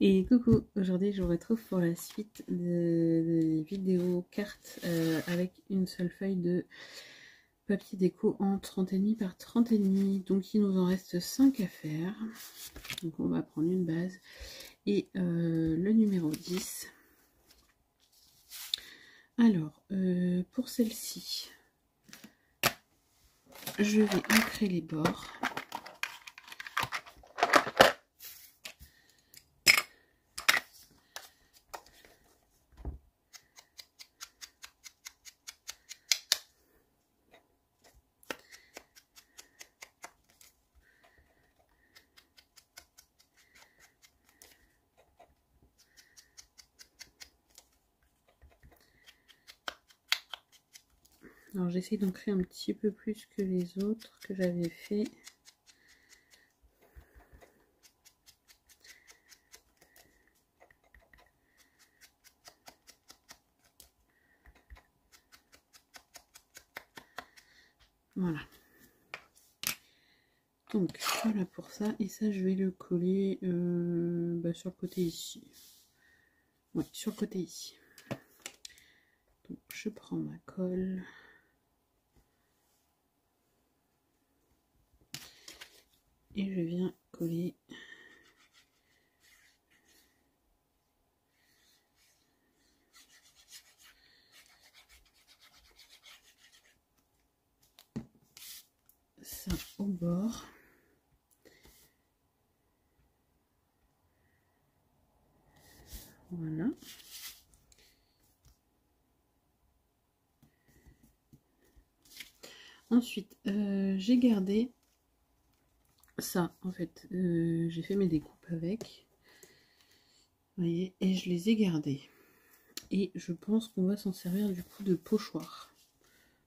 Et coucou, aujourd'hui je vous retrouve pour la suite des vidéos cartes avec une seule feuille de papier déco en 30,5 par 30,5. Donc il nous en reste 5 à faire. Donc on va prendre une base et le numéro 10. Alors pour celle-ci, je vais ancrer les bords. Alors j'essaie d'ancrer un petit peu plus que les autres que j'avais fait. Voilà. Donc voilà pour ça. Et ça je vais le coller sur le côté ici. Oui, sur le côté ici. Donc je prends ma colle. Et je viens coller ça au bord. Voilà. Ensuite, j'ai gardé ça. En fait, j'ai fait mes découpes avec. Vous voyez, et je les ai gardés. Et je pense qu'on va s'en servir du coup de pochoir.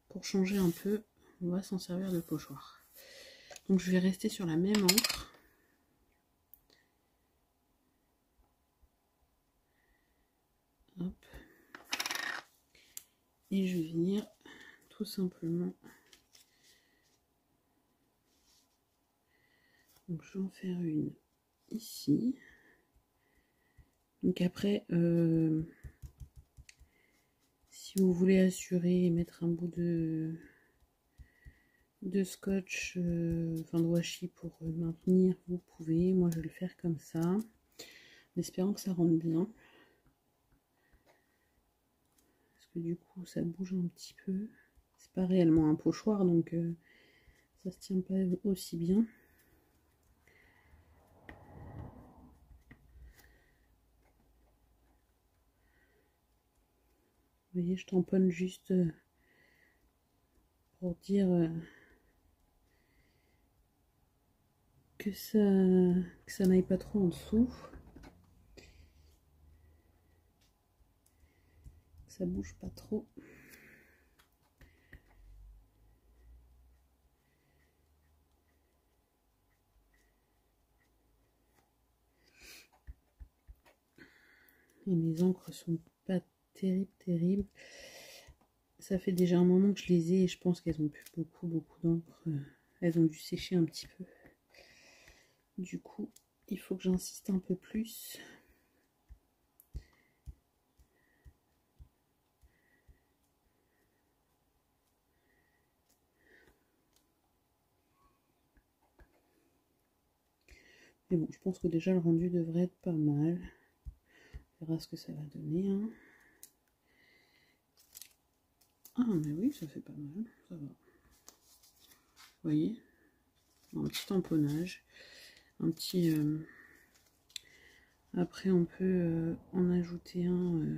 Pour changer un peu, on va s'en servir de pochoir. Donc je vais rester sur la même encre. Hop. Et je vais venir tout simplement. Donc je vais en faire une ici. Donc après, si vous voulez assurer et mettre un bout de scotch, enfin de washi pour maintenir, vous pouvez. Moi je vais le faire comme ça, en espérant que ça rentre bien. Parce que du coup ça bouge un petit peu. C'est pas réellement un pochoir, donc ça se tient pas aussi bien. Vous voyez, je tamponne juste pour dire que ça n'aille pas trop en dessous. Que ça bouge pas trop. Et mes encres sont pas terribles. Ça fait déjà un moment que je les ai et je pense qu'elles ont plus beaucoup d'encre. Elles ont dû sécher un petit peu. Du coup, il faut que j'insiste un peu plus. Mais bon, je pense que déjà le rendu devrait être pas mal. On verra ce que ça va donner. Hein. Ah, mais oui, ça fait pas mal. Ça va. Vous voyez, un petit tamponnage. Un petit... Après, on peut en ajouter un...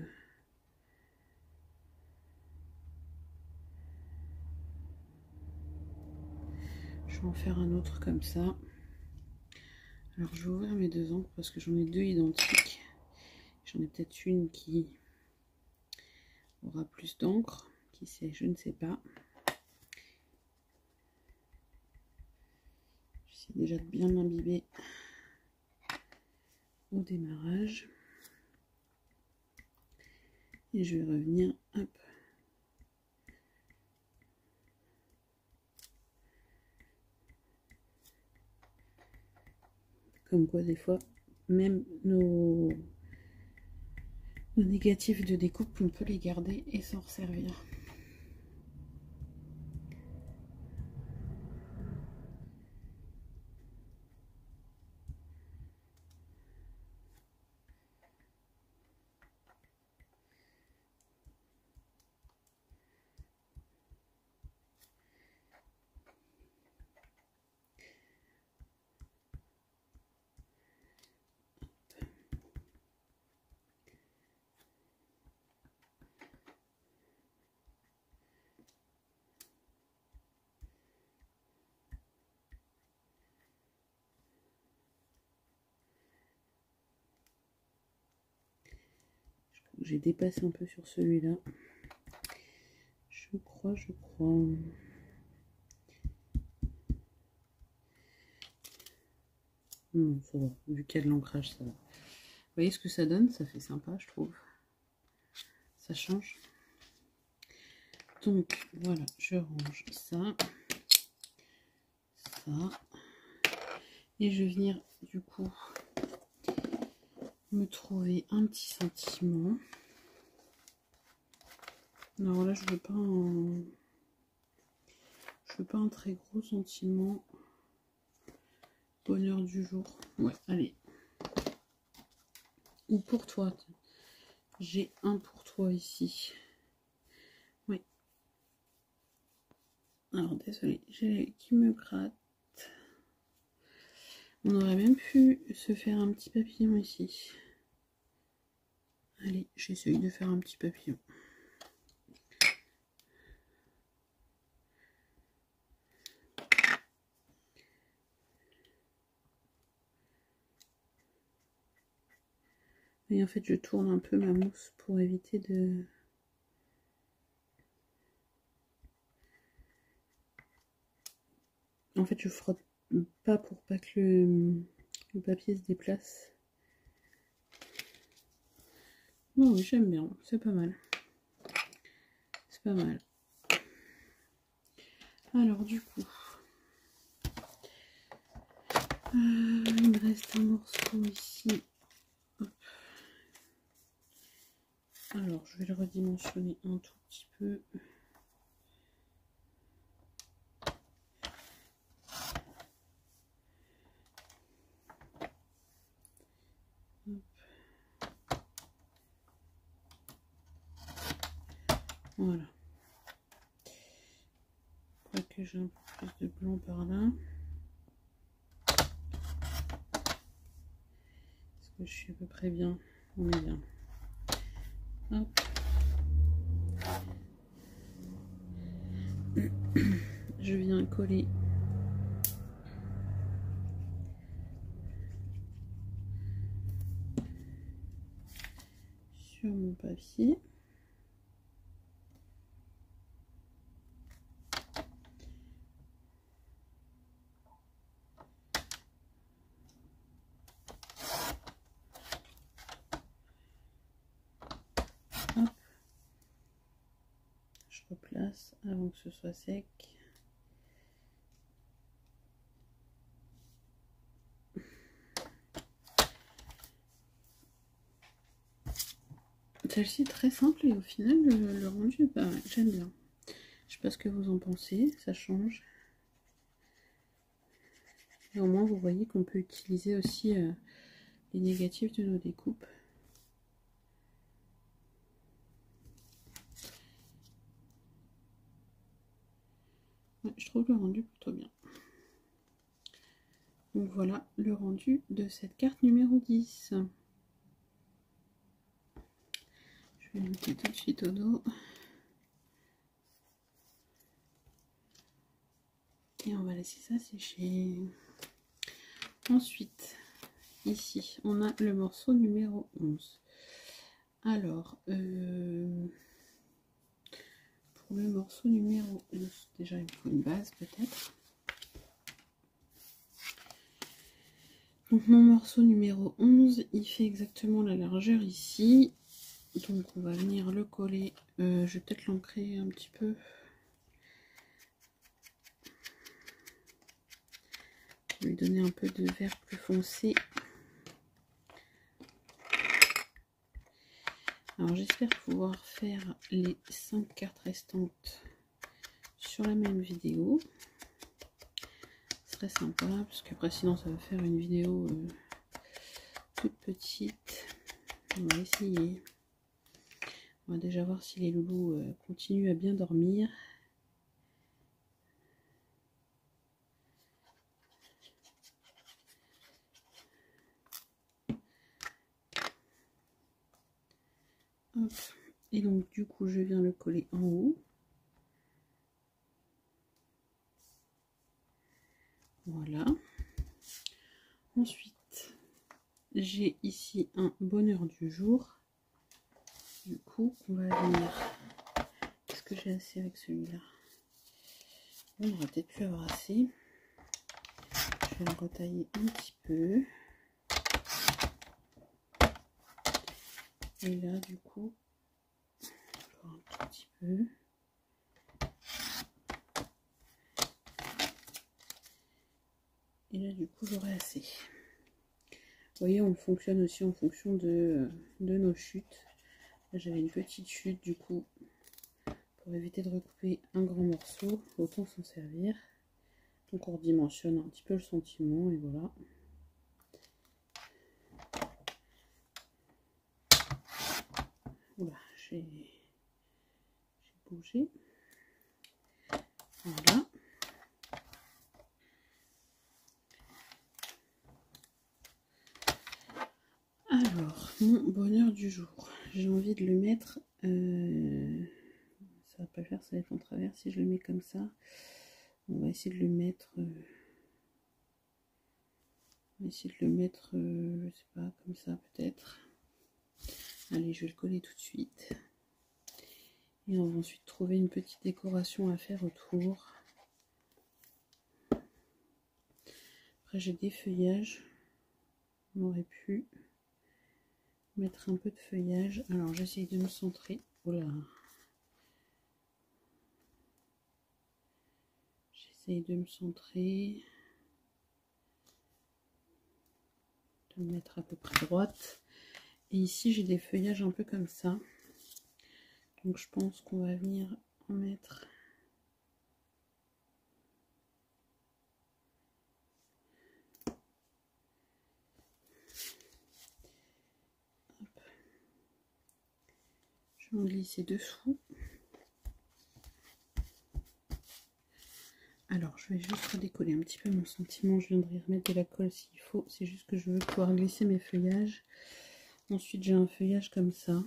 Je vais en faire un autre comme ça. Alors, je vais ouvrir mes deux encres parce que j'en ai deux identiques. J'en ai peut-être une qui aura plus d'encre. Qui sait, je ne sais pas. J'essaie déjà de bien l'imbiber au démarrage. Et je vais revenir, hop. Comme quoi, des fois, même nos négatifs de découpe, on peut les garder et s'en resservir. J'ai dépassé un peu sur celui-là. Je crois. Non, ça va. Vu qu'il y a de l'ancrage, ça va. Vous voyez ce que ça donne? Ça fait sympa, je trouve. Ça change. Donc, voilà, je range ça. Ça. Et je vais venir, du coup, me trouver un petit sentiment. Alors là, je veux pas un très gros sentiment. Bonheur du jour. Ouais, allez. Ou pour toi. J'ai un pour toi ici. Oui. Alors, désolé, j'ai qui me gratte. On aurait même pu se faire un petit papillon ici. Allez, j'essaye de faire un petit papillon. Et en fait, je tourne un peu ma mousse pour éviter de... En fait, je frotte pas pour pas que le papier se déplace. Bon, oui, j'aime bien, c'est pas mal. C'est pas mal. Alors, du coup, il me reste un morceau ici. Hop. Alors, je vais le redimensionner un tout petit peu. Voilà. Je crois que j'ai un peu plus de blanc par là. Est-ce que je suis à peu près bien? On est bien. Hop. Je viens coller sur mon papier. Hop. Je replace avant que ce soit sec. Celle-ci est très simple et au final le rendu, bah, j'aime bien. Je sais pas ce que vous en pensez, ça change. Et au moins vous voyez qu'on peut utiliser aussi les négatifs de nos découpes. Ouais, je trouve le rendu plutôt bien. Donc voilà le rendu de cette carte numéro 10. Je vais le mettre tout de suite au dos. Et on va laisser ça sécher. Ensuite, ici, on a le morceau numéro 11. Alors, pour le morceau numéro 11, déjà il faut une base peut-être. Donc mon morceau numéro 11, il fait exactement la largeur ici. Donc on va venir le coller. Je vais peut-être l'ancrer un petit peu. Je vais lui donner un peu de vert plus foncé. Alors j'espère pouvoir faire les 5 cartes restantes sur la même vidéo. Ce serait sympa parce qu'après sinon ça va faire une vidéo toute petite. On va essayer. On va déjà voir si les loulous continuent à bien dormir. Hop. Et donc du coup je viens le coller en haut. Voilà. Ensuite, j'ai ici un bonheur du jour. Du coup, on va venir. Est-ce que j'ai assez avec celui-là? On aurait peut-être pu avoir assez. Je vais le retailler un petit peu. Et là, du coup, encore un tout petit peu. Et là, du coup, j'aurai assez. Vous voyez, on fonctionne aussi en fonction de nos chutes. J'avais une petite chute, du coup, pour éviter de recouper un grand morceau, autant s'en servir. Donc on redimensionne un petit peu le sentiment et voilà. Oula, j'ai bougé. Voilà. Alors, mon bonheur du jour. J'ai envie de le mettre... ça va pas le faire, ça va être en travers si je le mets comme ça. On va essayer de le mettre... je sais pas, comme ça peut-être. Allez, je vais le coller tout de suite. Et on va ensuite trouver une petite décoration à faire autour. Après, j'ai des feuillages. On aurait pu mettre un peu de feuillage. Alors, j'essaye de me centrer. Voilà. J'essaye de me centrer. De me mettre à peu près droite. Et ici, j'ai des feuillages un peu comme ça. Donc, je pense qu'on va venir en mettre... Je vais en glisser dessous. Alors, je vais juste redécoller un petit peu mon sentiment. Je viendrai remettre de la colle s'il faut. C'est juste que je veux pouvoir glisser mes feuillages. Ensuite, j'ai un feuillage comme ça.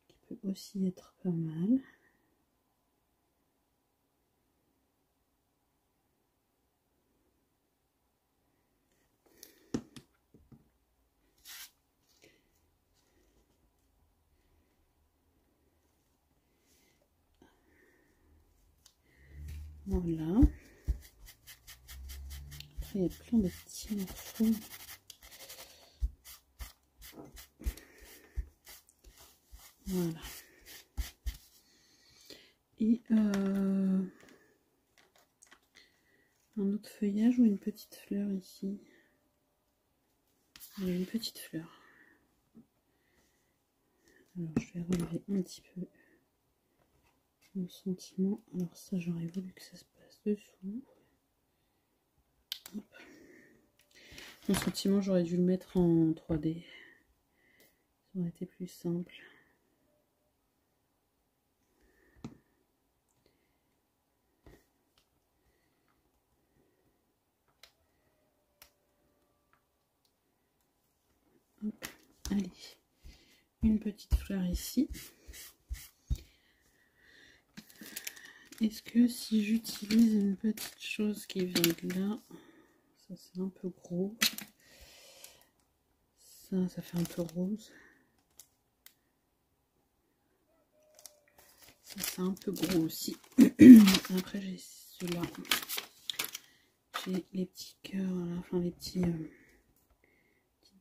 Qui peut aussi être pas mal. Voilà. Après, il y a plein de petits morceaux. Voilà. Et un autre feuillage ou une petite fleur ici. Il y a une petite fleur. Alors, je vais relever un petit peu mon sentiment. Alors ça, j'aurais voulu que ça se passe dessous. Hop. Mon sentiment, j'aurais dû le mettre en 3D. Ça aurait été plus simple. Hop. Allez, une petite fleur ici. Est-ce que si j'utilise une petite chose qui vient de là, ça c'est un peu gros, ça fait un peu rose, ça c'est un peu gros aussi. Après j'ai ceux-là, j'ai les petits cœurs, enfin les petites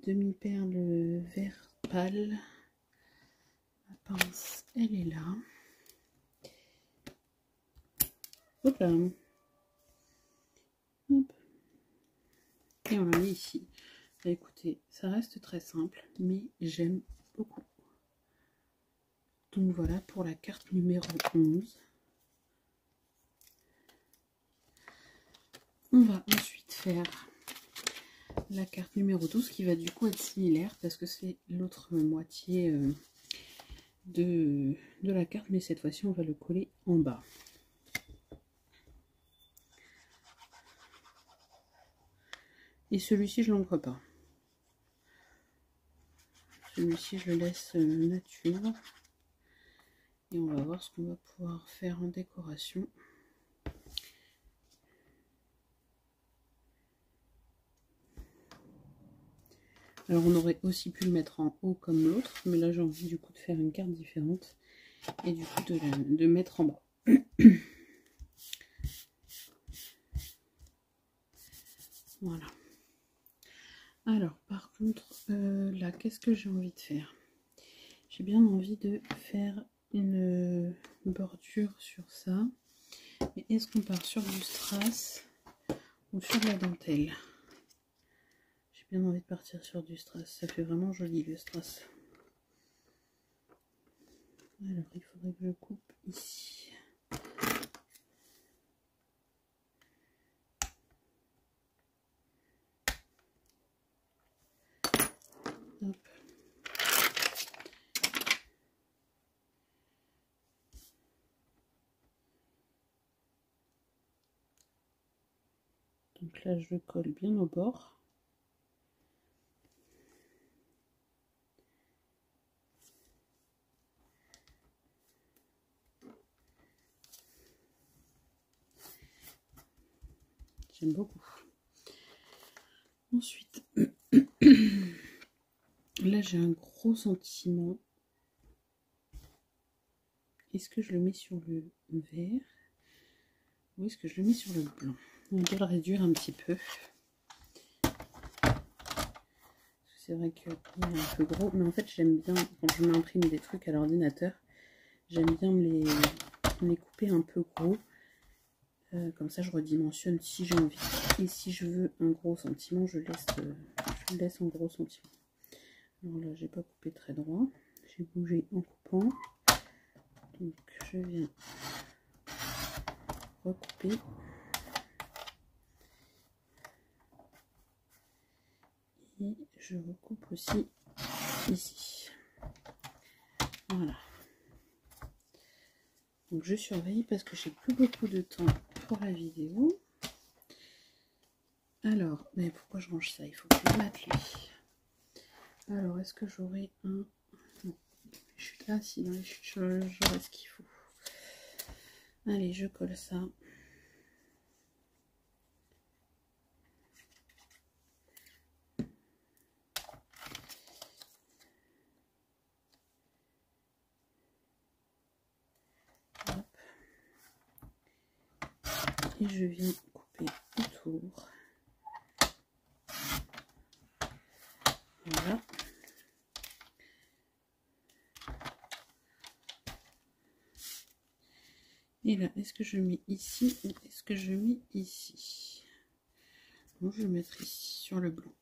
demi-perles vert pâle. La pince, elle est là. Hop là. Hop. Et on la met ici. Bah, écoutez, ça reste très simple, mais j'aime beaucoup. Donc voilà pour la carte numéro 11. On va ensuite faire la carte numéro 12 qui va du coup être similaire parce que c'est l'autre moitié de la carte, mais cette fois-ci on va le coller en bas. Et celui-ci je l'encre pas. Celui-ci je le laisse nature. Et on va voir ce qu'on va pouvoir faire en décoration. Alors on aurait aussi pu le mettre en haut comme l'autre, mais là j'ai envie du coup de faire une carte différente et du coup de mettre en bas. Voilà. Alors par contre, là qu'est-ce que j'ai envie de faire? J'ai bien envie de faire une bordure sur ça. Mais est-ce qu'on part sur du strass ou sur de la dentelle? J'ai bien envie de partir sur du strass. Ça fait vraiment joli le strass. Alors il faudrait que je coupe ici. Hop. Donc là, je le colle bien au bord. J'aime beaucoup. Ensuite, là, j'ai un gros sentiment. Est-ce que je le mets sur le vert ou est-ce que je le mets sur le blanc? On va le réduire un petit peu. C'est vrai qu'il est un peu gros, mais en fait j'aime bien, quand je m'imprime des trucs à l'ordinateur, j'aime bien me les couper un peu gros. Comme ça je redimensionne si j'ai envie. Et si je veux un gros sentiment, je laisse en gros sentiment. Alors là j'ai pas coupé très droit, j'ai bougé en coupant. Donc je viens recouper. Et je recoupe aussi ici. Voilà. Donc je surveille parce que j'ai plus beaucoup de temps pour la vidéo. Alors, mais pourquoi je range ça? Il faut que je le mette lui. Alors, est-ce que j'aurai un... Non, les chutes. Ah si, dans les chutes, j'aurai ce qu'il faut. Allez, je colle ça. Hop. Et je viens couper autour. Voilà. Et là, est-ce que je mets ici ou est-ce que je mets ici? Bon, je vais mettre ici sur le blanc.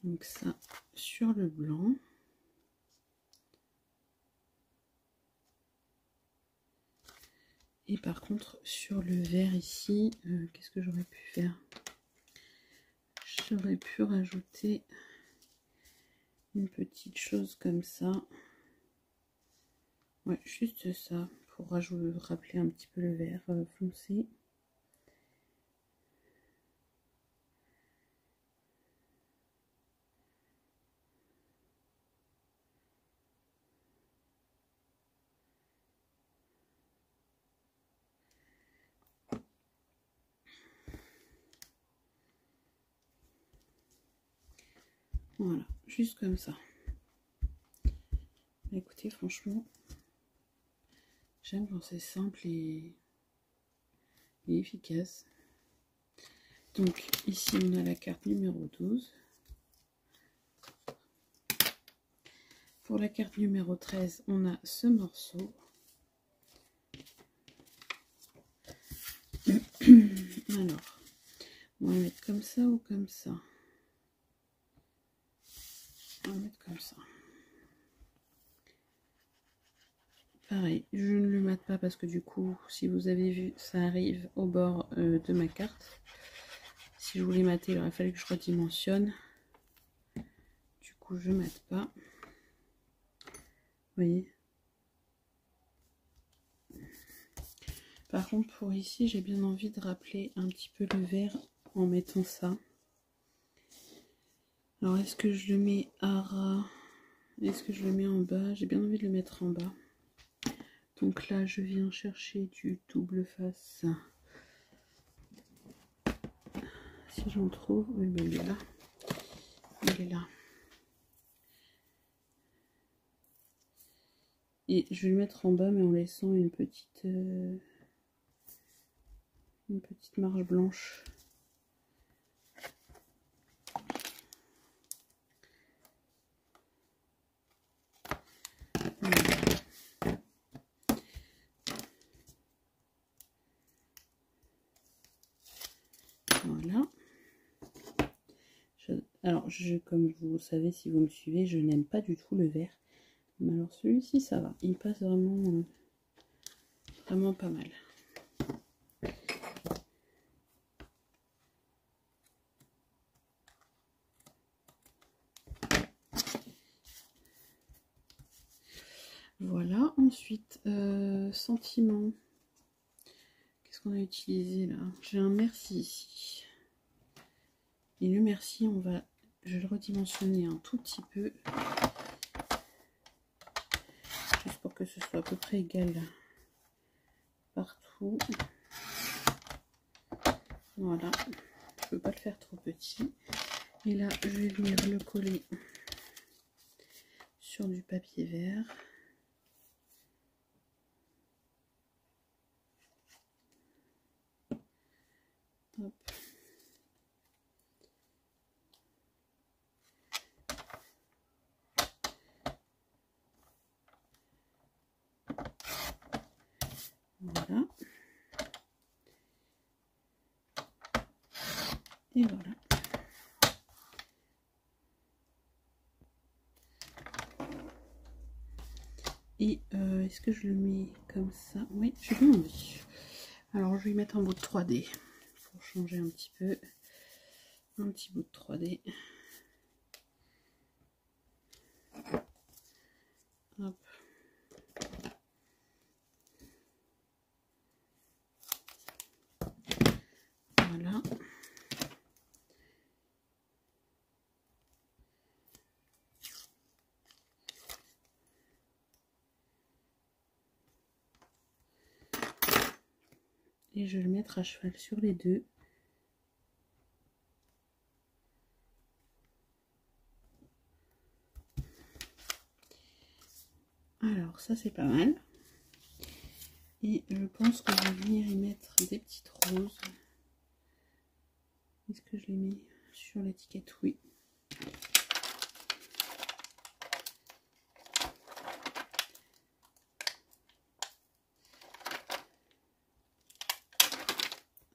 Donc ça sur le blanc. Et par contre sur le vert ici, qu'est-ce que j'aurais pu faire? J'aurais pu rajouter une petite chose comme ça. Ouais, juste ça pour rappeler un petit peu le vert foncé. Voilà, juste comme ça. Écoutez, franchement, j'aime quand c'est simple et efficace. Donc ici on a la carte numéro 12. Pour la carte numéro 13, on a ce morceau. Alors, on va mettre comme ça ou comme ça? On va mettre comme ça. Pareil, je ne le mate pas parce que du coup, si vous avez vu, ça arrive au bord de ma carte. Si je voulais mater, il aurait fallu que je redimensionne. Du coup, je mate pas. Vous voyez? Par contre, pour ici, j'ai bien envie de rappeler un petit peu le vert en mettant ça. Alors, est-ce que je le mets à ras? Est-ce que je le mets en bas? J'ai bien envie de le mettre en bas. Donc là, je viens chercher du double face. Si j'en trouve, oui, mais il est là. Il est là. Et je vais le mettre en bas, mais en laissant une petite marge blanche. Voilà. Alors, comme vous savez, si vous me suivez, je n'aime pas du tout le vert. Mais alors celui-ci, ça va. Il passe vraiment, vraiment pas mal. Voilà. Ensuite, sentiment. Qu'est-ce qu'on a utilisé là? J'ai un merci ici. Et le merci, je vais le redimensionner un tout petit peu. Juste pour que ce soit à peu près égal partout. Voilà. Je ne peux pas le faire trop petit. Et là, je vais venir le coller sur du papier vert. Hop. Voilà. Et voilà. Et est-ce que je le mets comme ça? Oui, j'ai bien envie. Alors, je vais y mettre un bout de 3D pour changer un petit peu. Un petit bout de 3D. Hop. Voilà. Et je vais le mettre à cheval sur les deux. Alors ça c'est pas mal. Et je pense que je vais venir y mettre des petites roses. Est-ce que je les mets sur l'étiquette? Oui.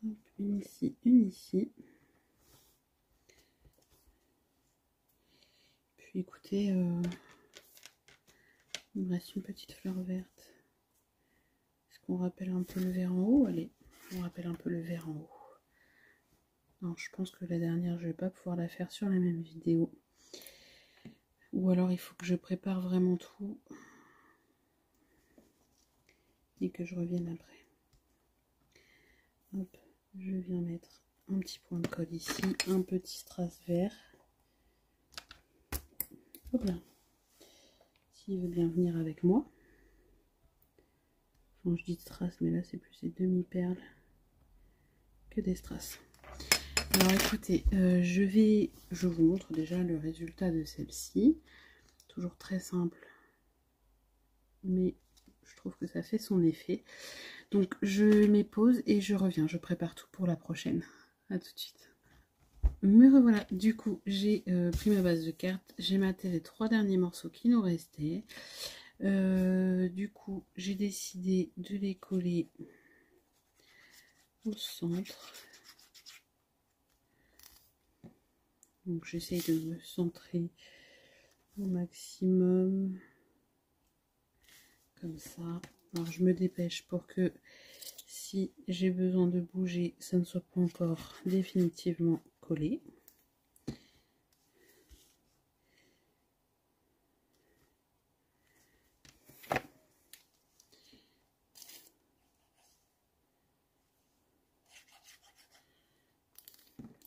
Hop, une ici, une ici. Puis écoutez, il me reste une petite fleur verte. Est-ce qu'on rappelle un peu le vert en haut? Allez, on rappelle un peu le vert en haut. Non, je pense que la dernière, je vais pas pouvoir la faire sur la même vidéo. Ou alors il faut que je prépare vraiment tout. Et que je revienne après. Hop, je viens mettre un petit point de colle ici. Un petit strass vert. Hop là. S'il veut bien venir avec moi. Enfin, je dis strass, mais là c'est plus des demi-perles que des strass. Alors écoutez, je vous montre déjà le résultat de celle-ci. Toujours très simple, mais je trouve que ça fait son effet. Donc je mets pause et je reviens. Je prépare tout pour la prochaine. À tout de suite. me revoilà. Du coup, j'ai pris ma base de cartes. J'ai maté les 3 derniers morceaux qui nous restaient. Du coup, j'ai décidé de les coller au centre. Donc, j'essaye de me centrer au maximum. Comme ça. Alors, je me dépêche pour que si j'ai besoin de bouger, ça ne soit pas encore définitivement collé.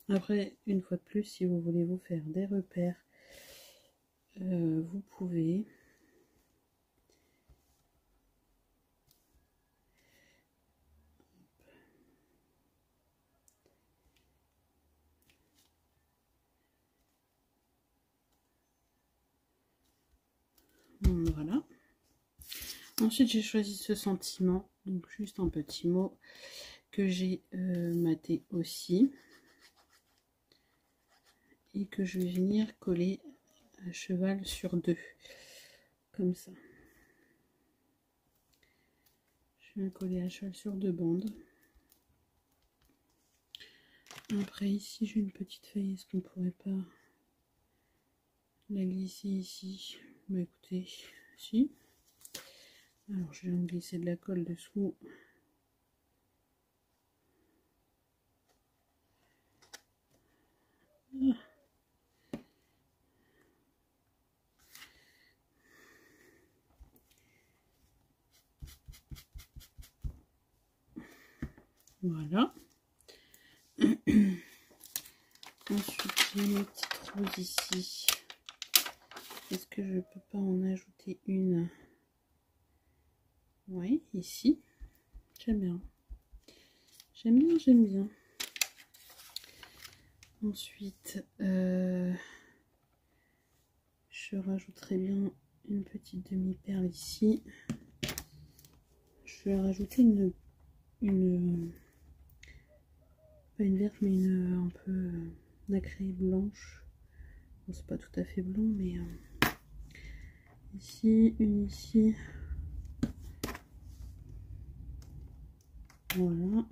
Après, une fois de plus, si vous voulez vous faire des repères, vous pouvez. Voilà. Ensuite, j'ai choisi ce sentiment, donc juste un petit mot que j'ai maté aussi et que je vais venir coller à cheval sur 2, comme ça. Je viens coller à cheval sur 2 bandes. Après ici, j'ai une petite feuille. Est-ce qu'on pourrait pas la glisser ici? Bah écoutez, si. Alors je viens de glisser de la colle dessous. Ah. Voilà. Ensuite, j'ai mes petites roses ici. Est-ce que je peux pas en ajouter une? Oui, ici. J'aime bien. J'aime bien, j'aime bien. Ensuite, je rajouterai bien une petite demi-perle ici. Je vais rajouter pas une verte, mais un peu nacrée blanche. Bon, c'est pas tout à fait blanc, mais ici, une ici. Voilà.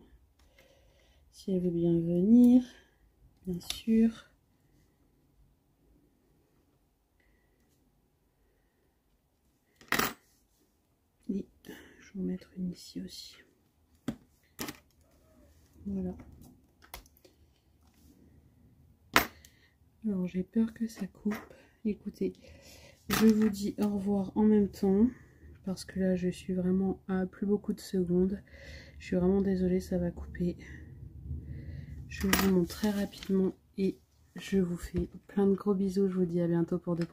Si elle veut bien venir, bien sûr. Et je vais en mettre une ici aussi. Voilà. Alors j'ai peur que ça coupe. Écoutez, je vous dis au revoir en même temps. Parce que là je suis vraiment à plus beaucoup de secondes. Je suis vraiment désolée, ça va couper. Je vous montre très rapidement. Et je vous fais plein de gros bisous. Je vous dis à bientôt pour de prochaines.